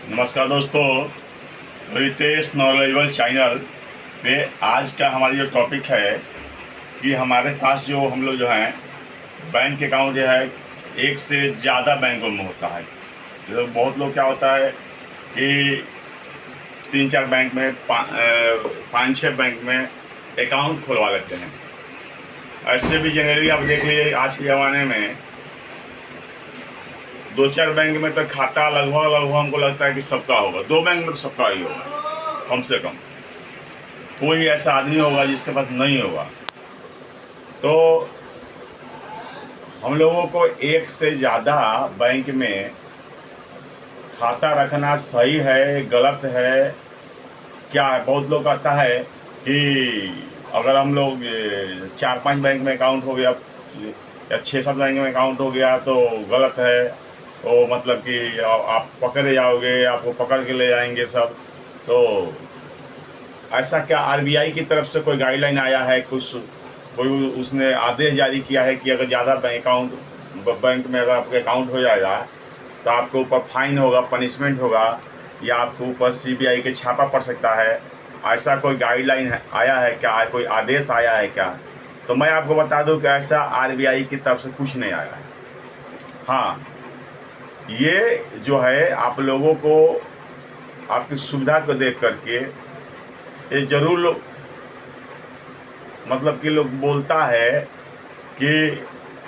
नमस्कार दोस्तों, Ritesh knowledgeable channel पे आज का हमारी जो टॉपिक है कि हमारे पास जो हम लोग जो हैं बैंक अकाउंट जो है एक से ज़्यादा बैंकों में होता है। तो बहुत लोग क्या होता है कि तीन चार बैंक में पाँच छः बैंक में अकाउंट खुलवा लेते हैं। ऐसे भी जनरली आप देख लीजिए आज के ज़माने में दो चार बैंक में तो खाता लगभग हमको लगता है कि सबका होगा। दो बैंक में तो सबका ही होगा कम से कम। कोई ऐसा आदमी होगा जिसके पास नहीं होगा। तो हम लोगों को एक से ज़्यादा बैंक में खाता रखना सही है गलत है क्या है? बहुत लोग कहता है कि अगर हम लोग चार पांच बैंक में अकाउंट हो गया या छः सात बैंक में अकाउंट हो गया तो गलत है। तो मतलब कि आप पकड़े जाओगे, आपको पकड़ के ले जाएंगे सब। तो ऐसा क्या आरबीआई की तरफ से कोई गाइडलाइन आया है? कोई उसने आदेश जारी किया है कि अगर ज़्यादा बैंक में अगर आपका अकाउंट हो जाएगा तो आपके ऊपर फाइन होगा, पनिशमेंट होगा, या आपके ऊपर सीबीआई के छापा पड़ सकता है? ऐसा कोई गाइडलाइन आया है क्या? कोई आदेश आया है क्या? तो मैं आपको बता दूं कि ऐसा आरबीआई की तरफ से कुछ नहीं आया है। हाँ, ये जो है आप लोगों को आपकी सुविधा को देख करके ये जरूर लोग मतलब कि लोग बोलता है कि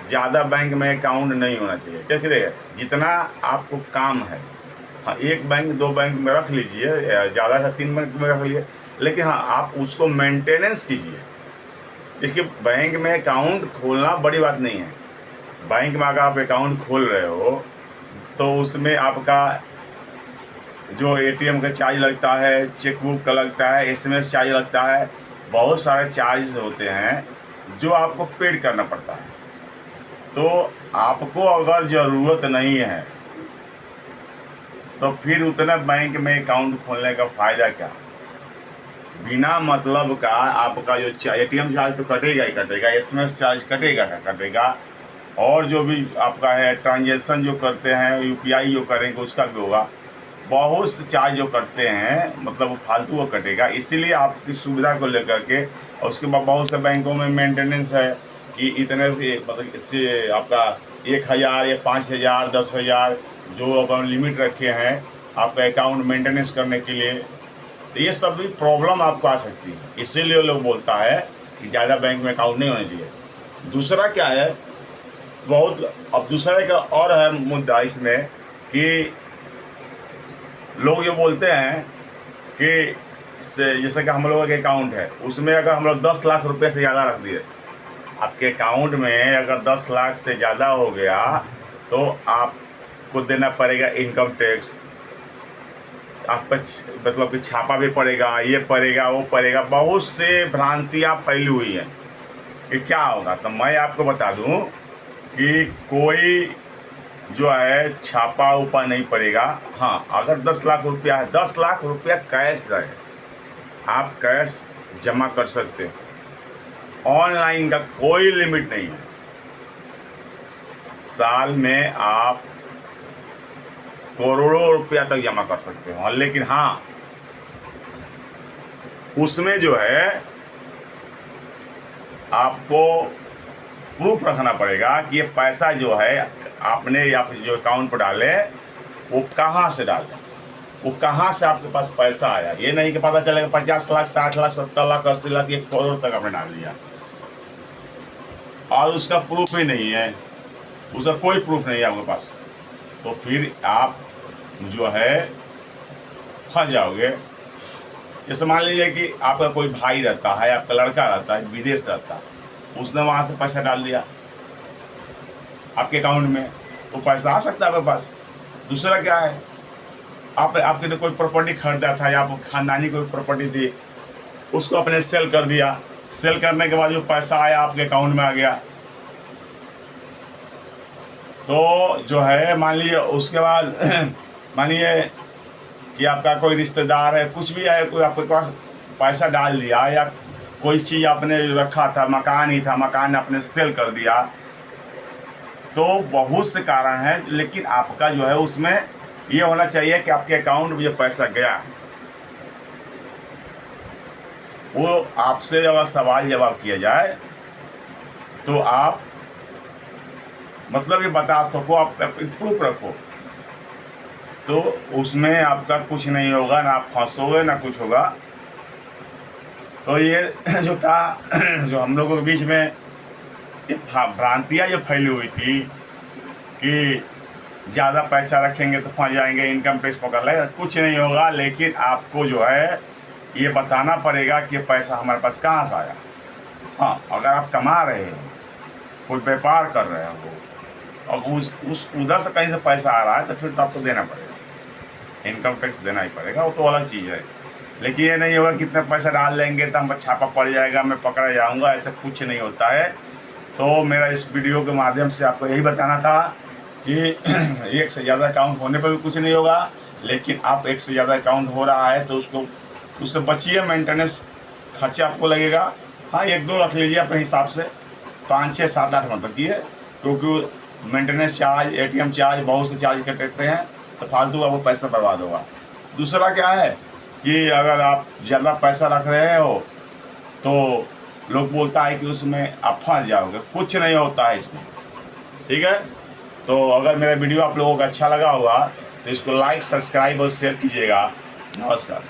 ज़्यादा बैंक में अकाउंट नहीं होना चाहिए। देखिए जितना आपको काम है, हाँ एक बैंक दो बैंक में रख लीजिए, ज़्यादा से तीन बैंक में रख लीजिए, लेकिन हाँ आप उसको मेंटेनेंस कीजिए। इसके बैंक में अकाउंट खोलना बड़ी बात नहीं है। बैंक में अगर आप अकाउंट खोल रहे हो तो उसमें आपका जो एटीएम का चार्ज लगता है, चेकबुक का लगता है, एसएमएस चार्ज लगता है, बहुत सारे चार्जेस होते हैं जो आपको पेड करना पड़ता है। तो आपको अगर ज़रूरत नहीं है तो फिर उतना बैंक में अकाउंट खोलने का फ़ायदा क्या? बिना मतलब का आपका जो एटीएम चार्ज तो कटेगा ही कटेगा, एसएमएस चार्ज कटेगा, और जो भी आपका है ट्रांजैक्शन जो करते हैं यूपीआई जो करेंगे उसका भी होगा। बहुत से चार्ज जो करते हैं मतलब वो फालतू को कटेगा। इसीलिए आपकी सुविधा को लेकर के, और उसके बाद बहुत से बैंकों में मेंटेनेंस है कि इतने से मतलब इससे आपका 1000 या 5000 10,000 जो अपन लिमिट रखे हैं आपका अकाउंट मेंटेनेंस करने के लिए। तो ये सब भी प्रॉब्लम आपको आ सकती है। इसीलिए लोग बोलता है कि ज़्यादा बैंक में अकाउंट नहीं होना चाहिए। दूसरा क्या है, बहुत अब दूसरा का और है मुद्दा इसमें कि लोग ये बोलते हैं कि जैसे कि हम लोगों के अकाउंट है उसमें अगर हम लोग 10 लाख रुपए से ज़्यादा रख दिए, आपके अकाउंट में अगर 10 लाख से ज़्यादा हो गया तो आपको देना पड़ेगा इनकम टैक्स। आप पर मतलब कि छापा भी पड़ेगा, ये पड़ेगा वो पड़ेगा। बहुत से भ्रांतियाँ फैली हुई हैं कि क्या होगा। तो मैं आपको बता दूं कि कोई जो है छापा उपा नहीं पड़ेगा। हाँ अगर 10 लाख रुपया है, 10 लाख रुपया कैश रहे, आप कैश जमा कर सकते हो। ऑनलाइन का कोई लिमिट नहीं है। साल में आप करोड़ों रुपया तक जमा कर सकते हो। लेकिन हाँ उसमें जो है आपको प्रूफ रखना पड़ेगा कि ये पैसा जो है आपने या जो अकाउंट पर डाले वो कहाँ से डाले, वो कहाँ से आपके पास पैसा आया। ये नहीं कि पता चलेगा 50 लाख 60 लाख 70 लाख 80 लाख 1 करोड़ तक आपने डाल दिया और उसका प्रूफ ही नहीं है, उसका कोई प्रूफ नहीं है आपके पास। तो फिर आप जो है फंस जाओगे। जैसे मान लीजिए कि आपका कोई भाई रहता है, आपका लड़का रहता है विदेश रहता है, उसने वहाँ से पैसा डाल दिया आपके अकाउंट में, तो पैसा आ सकता है आपके पास। दूसरा क्या है, आपके तो कोई प्रॉपर्टी खरीदा था या आप खानदानी कोई प्रॉपर्टी थी, उसको आपने सेल कर दिया। सेल करने के बाद जो पैसा आया आपके अकाउंट में आ गया। तो जो है मान लीजिए उसके बाद मानिए कि आपका कोई रिश्तेदार है, कुछ भी है, कोई आपके पास पैसा डाल दिया, या कोई चीज़ आपने रखा था, मकान ही था, मकान आपने सेल कर दिया। तो बहुत से कारण हैं, लेकिन आपका जो है उसमें ये होना चाहिए कि आपके अकाउंट में जो पैसा गया वो आपसे अगर सवाल जवाब किया जाए तो आप मतलब ये बता सको, आप प्रूफ रखो, तो उसमें आपका कुछ नहीं होगा, ना आप फंसोगे ना कुछ होगा। तो ये जो था जो हम लोगों के बीच में ये भ्रांतियाँ जो फैली हुई थी कि ज़्यादा पैसा रखेंगे तो फंस जाएंगे, इनकम टैक्स पकड़ लेगा, कुछ नहीं होगा। लेकिन आपको जो है ये बताना पड़ेगा कि पैसा हमारे पास कहाँ से आया। हाँ, अगर आप कमा रहे हो, कोई व्यापार कर रहे हो और उस उधर से कहीं से पैसा आ रहा है तो फिर तो आपको देना पड़ेगा, इनकम टैक्स देना ही पड़ेगा, वो तो अलग चीज़ है। लेकिन ये नहीं होगा कितने पैसा डाल लेंगे तो हम पर छापा पड़ जाएगा, मैं पकड़ा जाऊँगा, ऐसा कुछ नहीं होता है। तो मेरा इस वीडियो के माध्यम से आपको यही बताना था कि एक से ज़्यादा अकाउंट होने पर भी कुछ नहीं होगा, लेकिन आप एक से ज़्यादा अकाउंट हो रहा है तो उससे बचिए। मेंटेनेंस खर्चा आपको लगेगा, हाँ 1-2 रख लीजिए अपने हिसाब से, 5, 6, 7, 8 मत रखिए, क्योंकि मेंटेनेंस चार्ज, ATM चार्ज, बहुत से चार्ज कटते हैं तो फालतू का वो पैसा बर्बाद होगा। दूसरा क्या है कि अगर आप ज़्यादा पैसा रख रहे हो तो लोग बोलता है कि उसमें आप फंस जाओगे, कुछ नहीं होता है इसमें, ठीक है। तो अगर मेरा वीडियो आप लोगों को अच्छा लगा होगा तो इसको लाइक, सब्सक्राइब और शेयर कीजिएगा। नमस्कार।